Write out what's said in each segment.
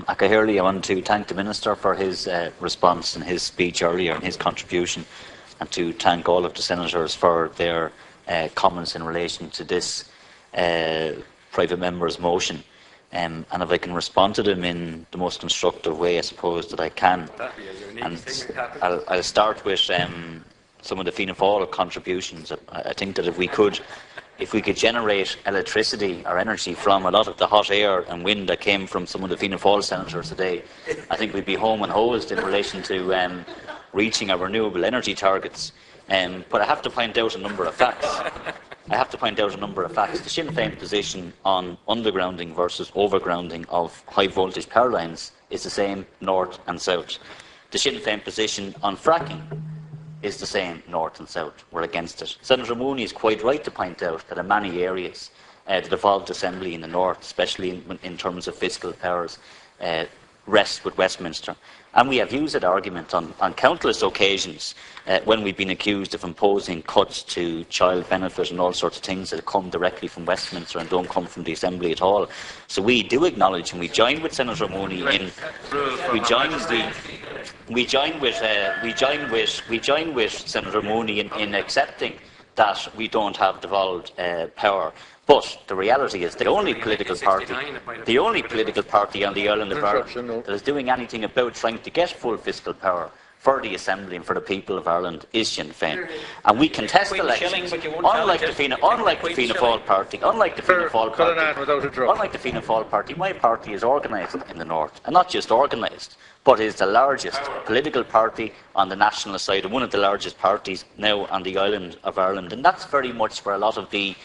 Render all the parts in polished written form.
Cahirley, I want to thank the Minister for his response and his speech earlier and his contribution, and to thank all of the Senators for their comments in relation to this private member's motion. And if I can respond to them in the most constructive way, I suppose, that I can. And I'll start with some of the Fianna Fáil contributions. I think that if we could generate electricity or energy from a lot of the hot air and wind that came from some of the Fianna Fáil senators today, I think we'd be home and hosed in relation to reaching our renewable energy targets. But I have to point out a number of facts. The Sinn Féin position on undergrounding versus overgrounding of high voltage power lines is the same north and south. The Sinn Féin position on fracking is the same north and south. We're against it. Senator Mooney is quite right to point out that in many areas the devolved assembly in the north, especially in terms of fiscal powers, rests with Westminster. And we have used that argument on countless occasions when we've been accused of imposing cuts to child benefit and all sorts of things that come directly from Westminster and don't come from the Assembly at all. So we do acknowledge, and we join with Senator Mooney in we join with Senator Mooney in accepting that we don't have devolved power. But the reality is the only political party on the island of Ireland that is doing anything about trying to get full fiscal power for the Assembly and for the people of Ireland is Sinn Féin. And we contest elections, unlike the Fianna Fáil party. My party is organised in the north, and not just organised, but is the largest political party on the national side, and one of the largest parties now on the island of Ireland. And that's very much where a lot of the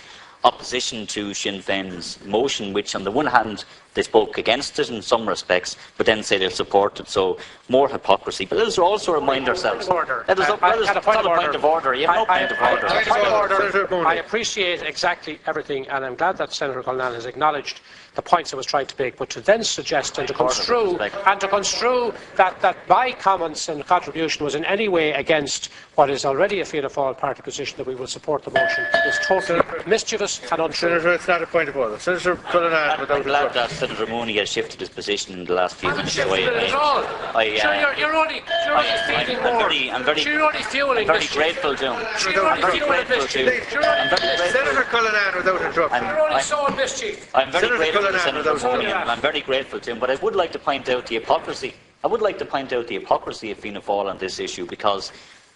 opposition to Sinn Féin's motion, which on the one hand they spoke against it in some respects, but then say they'll support it. So more hypocrisy. But let us also remind ourselves. Let us a point of order. You have no point of order. I appreciate exactly everything, and I'm glad that Senator Cullinane has acknowledged the points I was trying to make, but to then suggest and to construe that my comments and contribution was in any way against what is already a Fianna Fáil party position that we will support the motion is totally mischievous and untrue. Senator, it's not a point of order. Senator Cullinane, I'm glad that Senator Mooney has shifted his position in the last few minutes. You're only feeling more. I'm very grateful to him. Senator Cullinane, without interruption. You're only sowing mischief. I'm very grateful to Senator Mooney. I'm very grateful to him, but I would like to point out the hypocrisy. of Fianna Fáil on this issue, because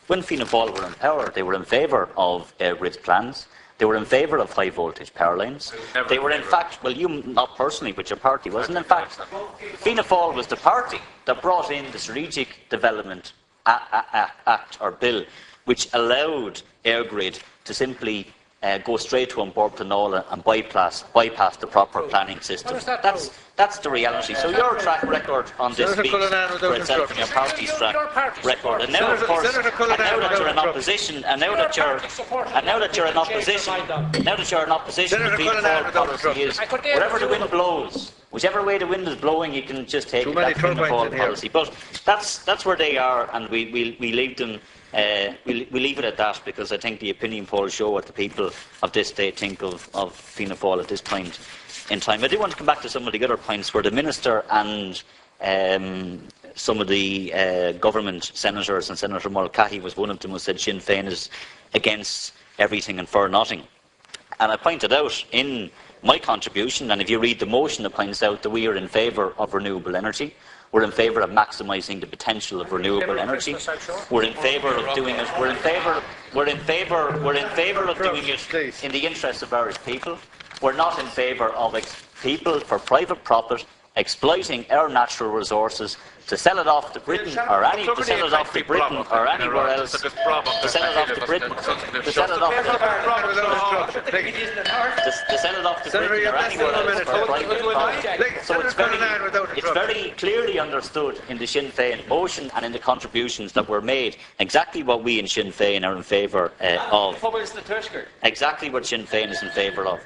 when Fianna Fáil were in power, they were in favour of EirGrid's plans. They were in favour of high voltage power lines. They were in fact, well, you not personally, but your party wasn't. In fact, Fianna Fáil was the party that brought in the Strategic Development Act or Bill, which allowed EirGrid to simply go straight to Bord Pleanála and bypass the proper planning system. That's the reality. So your track record on this speaks for itself, and your party's track record. And now, of course, now that you're in opposition, the Fianna Fáil policy is wherever the wind blows, whichever way the wind is blowing, you can just take that Fianna Fáil policy. But that's where they are, and we leave them. We leave it at that, because I think the opinion polls show what the people of this state think of Fianna Fáil at this point in time. I do want to come back to some of the other points where the Minister and some of the government senators, and Senator Mulcahy was one of them, who said Sinn Féin is against everything and for nothing. And I pointed out in my contribution, and if you read the motion, it points out that we are in favour of renewable energy. We're in favour of maximising the potential of renewable energy. We're in favour of doing it. We're in favour of doing it in the interest of Irish people. We're not in favour of people for private profit exploiting our natural resources to sell it off to Britain or anywhere else. So it's very clearly understood in the Sinn Féin motion and in the contributions that were made exactly what we in Sinn Féin are in favour of. Exactly what Sinn Féin is in favour of.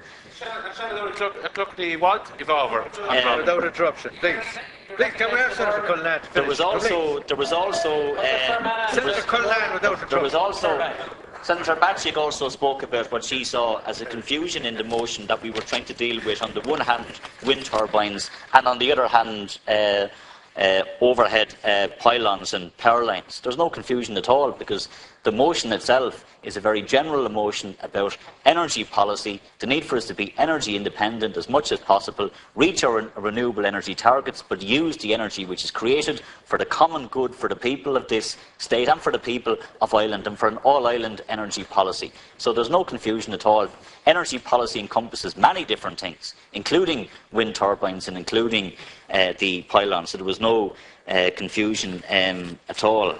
Without interruption, please. Please, can we have Senator Cullinane? There was also. Senator Cullinane, without interruption. Senator Batchik also spoke about what she saw as a confusion in the motion that we were trying to deal with. On the one hand, wind turbines, and on the other hand, overhead pylons and power lines. There's no confusion at all, because the motion itself is a very general motion about energy policy, the need for us to be energy independent as much as possible, reach our renewable energy targets, but use the energy which is created for the common good for the people of this state and for the people of Ireland, and for an all-Ireland energy policy. So there's no confusion at all. Energy policy encompasses many different things, including wind turbines and including the pylons, so there was no confusion at all.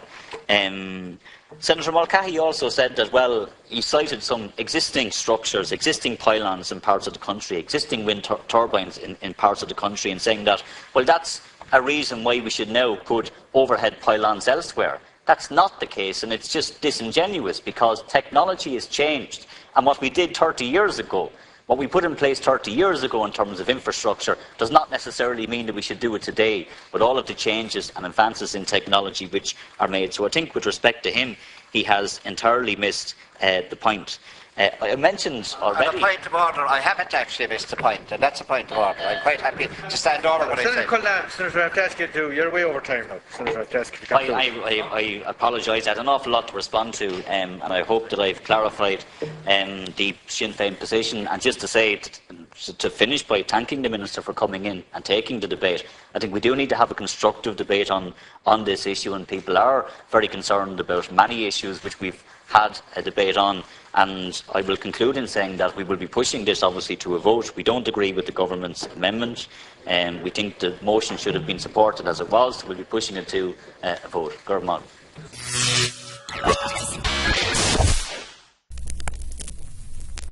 Senator Mulcahy also said that, well, he cited some existing structures, existing pylons in parts of the country, existing wind turbines in parts of the country, and saying that, well, that's a reason why we should now put overhead pylons elsewhere. That's not the case, and it's just disingenuous, because technology has changed. And what we did 30 years ago, what we put in place 30 years ago in terms of infrastructure, does not necessarily mean that we should do it today, with all of the changes and advances in technology which are made. So I think, with respect to him, he has entirely missed the point. I mentioned already... On a point of order, I haven't actually missed the point, and that's a point of order. I'm quite happy to stand over what I Senator say. Cullinane, Senator, I have to ask you to do. You're way over time now. Senator, I have to ask you to I apologise. I had an awful lot to respond to, and I hope that I've clarified the Sinn Féin position. And just to say, to finish by thanking the Minister for coming in and taking the debate, I think we do need to have a constructive debate on this issue, and people are very concerned about many issues which we've had a debate on. And I will conclude in saying that we will be pushing this, obviously, to a vote. We don't agree with the government's amendment, and we think the motion should have been supported as it was. So we'll be pushing it to a vote. Gurman.